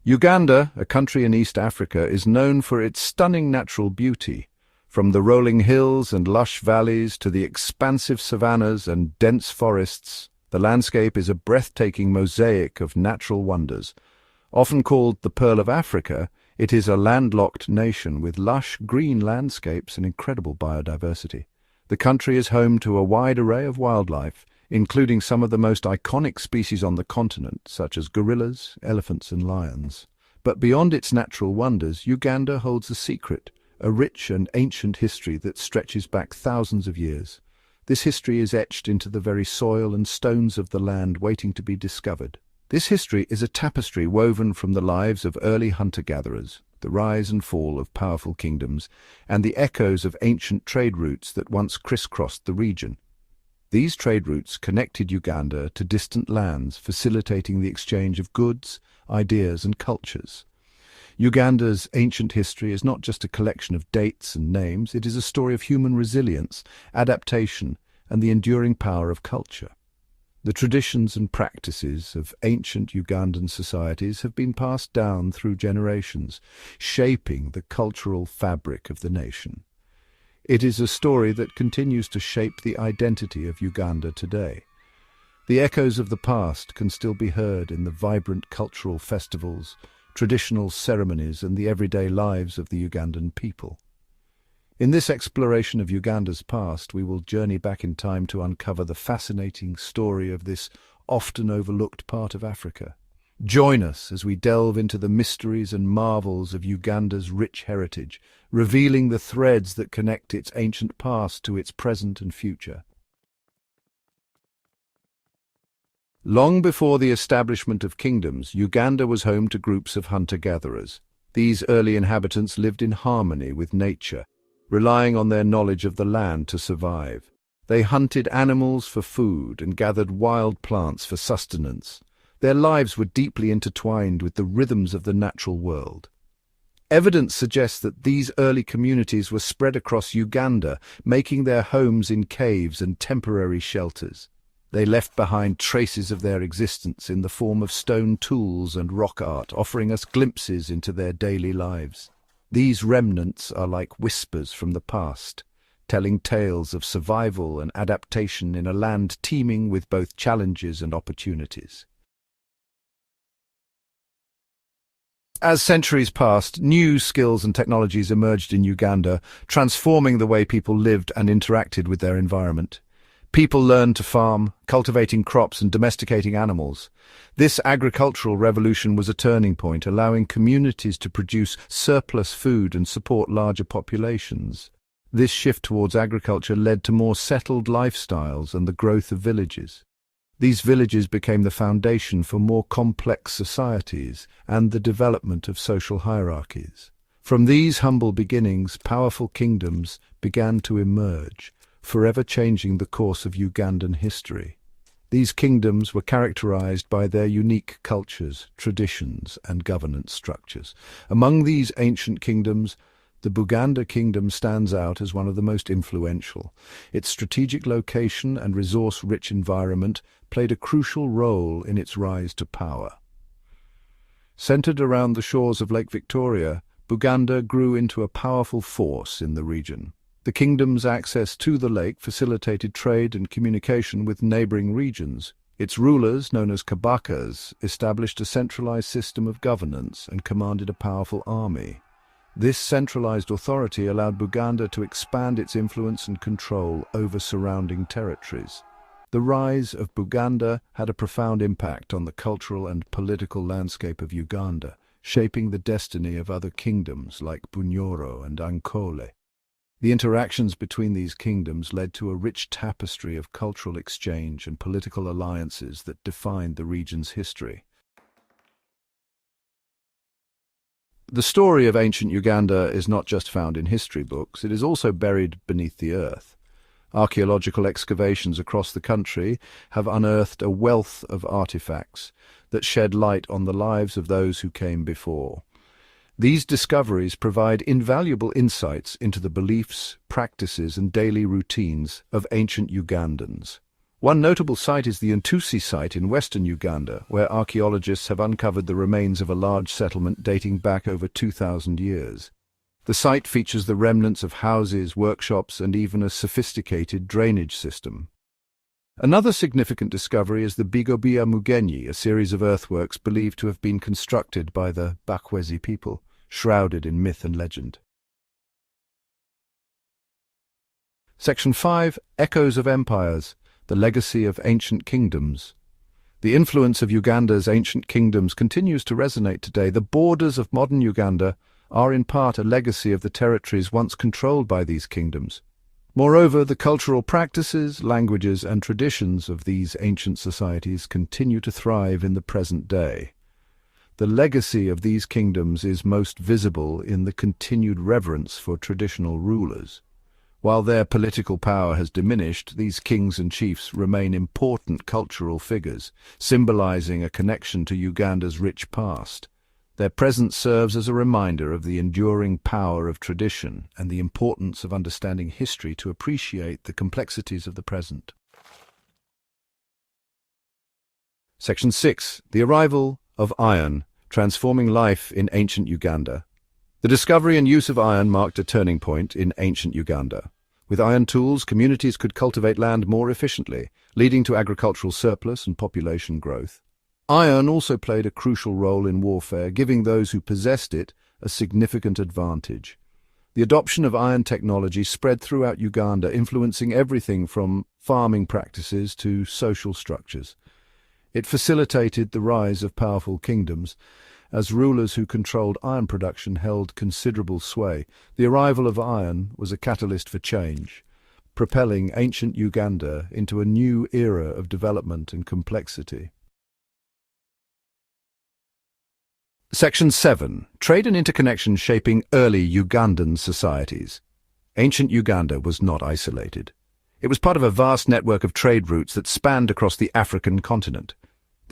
Uganda, a country in East Africa, is known for its stunning natural beauty. From the rolling hills and lush valleys to the expansive savannas and dense forests, the landscape is a breathtaking mosaic of natural wonders. Often called the Pearl of Africa, it is a landlocked nation with lush green landscapes and incredible biodiversity. The country is home to a wide array of wildlife, including some of the most iconic species on the continent, such as gorillas, elephants and lions. But beyond its natural wonders, Uganda holds a secret, a rich and ancient history that stretches back thousands of years. This history is etched into the very soil and stones of the land waiting to be discovered. This history is a tapestry woven from the lives of early hunter-gatherers, the rise and fall of powerful kingdoms, and the echoes of ancient trade routes that once crisscrossed the region. These trade routes connected Uganda to distant lands, facilitating the exchange of goods, ideas and cultures. Uganda's ancient history is not just a collection of dates and names, it is a story of human resilience, adaptation, and the enduring power of culture. The traditions and practices of ancient Ugandan societies have been passed down through generations, shaping the cultural fabric of the nation. It is a story that continues to shape the identity of Uganda today. The echoes of the past can still be heard in the vibrant cultural festivals, traditional ceremonies, and the everyday lives of the Ugandan people. In this exploration of Uganda's past, we will journey back in time to uncover the fascinating story of this often overlooked part of Africa. Join us as we delve into the mysteries and marvels of Uganda's rich heritage, revealing the threads that connect its ancient past to its present and future. Long before the establishment of kingdoms, Uganda was home to groups of hunter-gatherers. These early inhabitants lived in harmony with nature, relying on their knowledge of the land to survive. They hunted animals for food and gathered wild plants for sustenance. Their lives were deeply intertwined with the rhythms of the natural world. Evidence suggests that these early communities were spread across Uganda, making their homes in caves and temporary shelters. They left behind traces of their existence in the form of stone tools and rock art, offering us glimpses into their daily lives. These remnants are like whispers from the past, telling tales of survival and adaptation in a land teeming with both challenges and opportunities. As centuries passed, new skills and technologies emerged in Uganda, transforming the way people lived and interacted with their environment. People learned to farm, cultivating crops and domesticating animals. This agricultural revolution was a turning point, allowing communities to produce surplus food and support larger populations. This shift towards agriculture led to more settled lifestyles and the growth of villages. These villages became the foundation for more complex societies and the development of social hierarchies. From these humble beginnings, powerful kingdoms began to emerge, forever changing the course of Ugandan history. These kingdoms were characterized by their unique cultures, traditions, and governance structures. Among these ancient kingdoms, the Buganda kingdom stands out as one of the most influential. Its strategic location and resource-rich environment played a crucial role in its rise to power. Centered around the shores of Lake Victoria, Buganda grew into a powerful force in the region. The kingdom's access to the lake facilitated trade and communication with neighboring regions. Its rulers, known as Kabakas, established a centralized system of governance and commanded a powerful army. This centralized authority allowed Buganda to expand its influence and control over surrounding territories. The rise of Buganda had a profound impact on the cultural and political landscape of Uganda, shaping the destiny of other kingdoms like Bunyoro and Ankole. The interactions between these kingdoms led to a rich tapestry of cultural exchange and political alliances that defined the region's history. The story of ancient Uganda is not just found in history books, it is also buried beneath the earth. Archaeological excavations across the country have unearthed a wealth of artifacts that shed light on the lives of those who came before. These discoveries provide invaluable insights into the beliefs, practices, and daily routines of ancient Ugandans. One notable site is the Ntusi site in western Uganda, where archaeologists have uncovered the remains of a large settlement dating back over 2,000 years. The site features the remnants of houses, workshops, and even a sophisticated drainage system. Another significant discovery is the Bigobia Mugenyi, a series of earthworks believed to have been constructed by the Bakwezi people, shrouded in myth and legend. Section 5. Echoes of Empires, the Legacy of Ancient Kingdoms. The influence of Uganda's ancient kingdoms continues to resonate today. The borders of modern Uganda are in part a legacy of the territories once controlled by these kingdoms. Moreover, the cultural practices, languages, and traditions of these ancient societies continue to thrive in the present day. The legacy of these kingdoms is most visible in the continued reverence for traditional rulers. While their political power has diminished, these kings and chiefs remain important cultural figures, symbolizing a connection to Uganda's rich past. Their presence serves as a reminder of the enduring power of tradition and the importance of understanding history to appreciate the complexities of the present. Section 6. The arrival of iron, transforming life in ancient Uganda. The discovery and use of iron marked a turning point in ancient Uganda. With iron tools, communities could cultivate land more efficiently, leading to agricultural surplus and population growth. Iron also played a crucial role in warfare, giving those who possessed it a significant advantage. The adoption of iron technology spread throughout Uganda, influencing everything from farming practices to social structures. It facilitated the rise of powerful kingdoms, as rulers who controlled iron production held considerable sway. The arrival of iron was a catalyst for change, propelling ancient Uganda into a new era of development and complexity. Section 7. Trade and interconnection shaping early Ugandan societies. Ancient Uganda was not isolated. It was part of a vast network of trade routes that spanned across the African continent.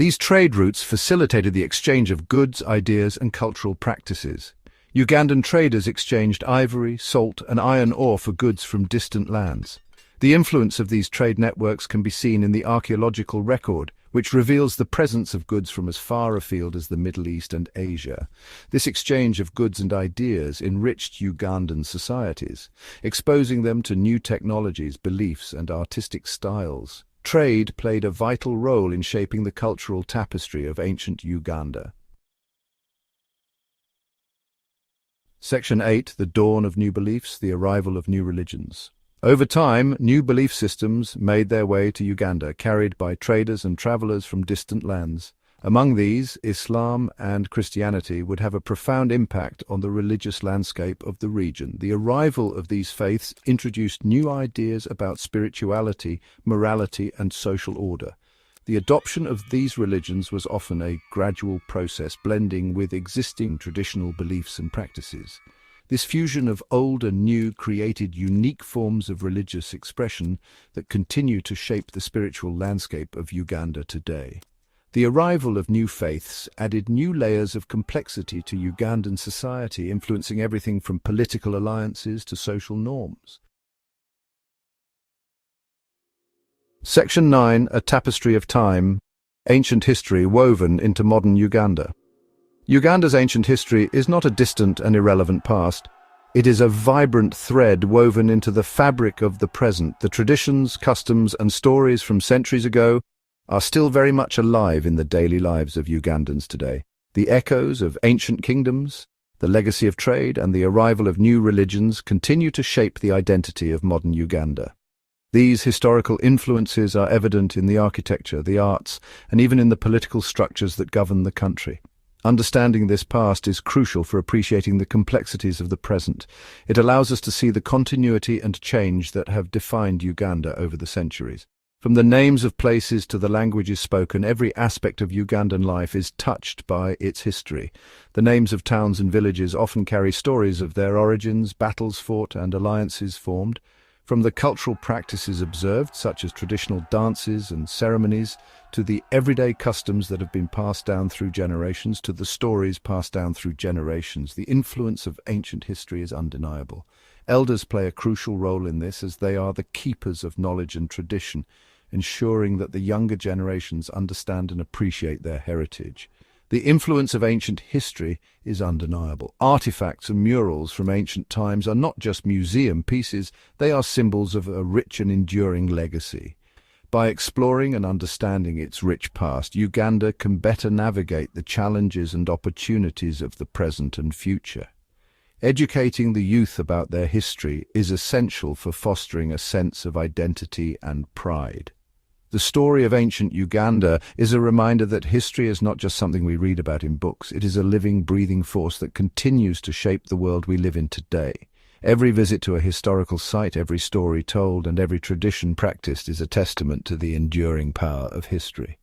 These trade routes facilitated the exchange of goods, ideas, and cultural practices. Ugandan traders exchanged ivory, salt, and iron ore for goods from distant lands. The influence of these trade networks can be seen in the archaeological record, which reveals the presence of goods from as far afield as the Middle East and Asia. This exchange of goods and ideas enriched Ugandan societies, exposing them to new technologies, beliefs, and artistic styles. Trade played a vital role in shaping the cultural tapestry of ancient Uganda. Section 8. The dawn of new beliefs, the arrival of new religions. Over time, new belief systems made their way to Uganda, carried by traders and travelers from distant lands. Among these, Islam and Christianity would have a profound impact on the religious landscape of the region. The arrival of these faiths introduced new ideas about spirituality, morality, and social order. The adoption of these religions was often a gradual process, blending with existing traditional beliefs and practices. This fusion of old and new created unique forms of religious expression that continue to shape the spiritual landscape of Uganda today. The arrival of new faiths added new layers of complexity to Ugandan society, influencing everything from political alliances to social norms. Section 9. A tapestry of time, ancient history woven into modern Uganda. Uganda's ancient history is not a distant and irrelevant past. It is a vibrant thread woven into the fabric of the present. The traditions, customs, and stories from centuries ago are still very much alive in the daily lives of Ugandans today. The echoes of ancient kingdoms, the legacy of trade, and the arrival of new religions continue to shape the identity of modern Uganda. These historical influences are evident in the architecture, the arts, and even in the political structures that govern the country. Understanding this past is crucial for appreciating the complexities of the present. It allows us to see the continuity and change that have defined Uganda over the centuries. From the names of places to the languages spoken, every aspect of Ugandan life is touched by its history. The names of towns and villages often carry stories of their origins, battles fought, and alliances formed. From the cultural practices observed, such as traditional dances and ceremonies, to the everyday customs that have been passed down through generations, to the stories passed down through generations, the influence of ancient history is undeniable. Elders play a crucial role in this, as they are the keepers of knowledge and tradition, ensuring that the younger generations understand and appreciate their heritage. The influence of ancient history is undeniable. Artifacts and murals from ancient times are not just museum pieces, they are symbols of a rich and enduring legacy. By exploring and understanding its rich past, Uganda can better navigate the challenges and opportunities of the present and future. Educating the youth about their history is essential for fostering a sense of identity and pride. The story of ancient Uganda is a reminder that history is not just something we read about in books. It is a living, breathing force that continues to shape the world we live in today. Every visit to a historical site, every story told, and every tradition practiced is a testament to the enduring power of history.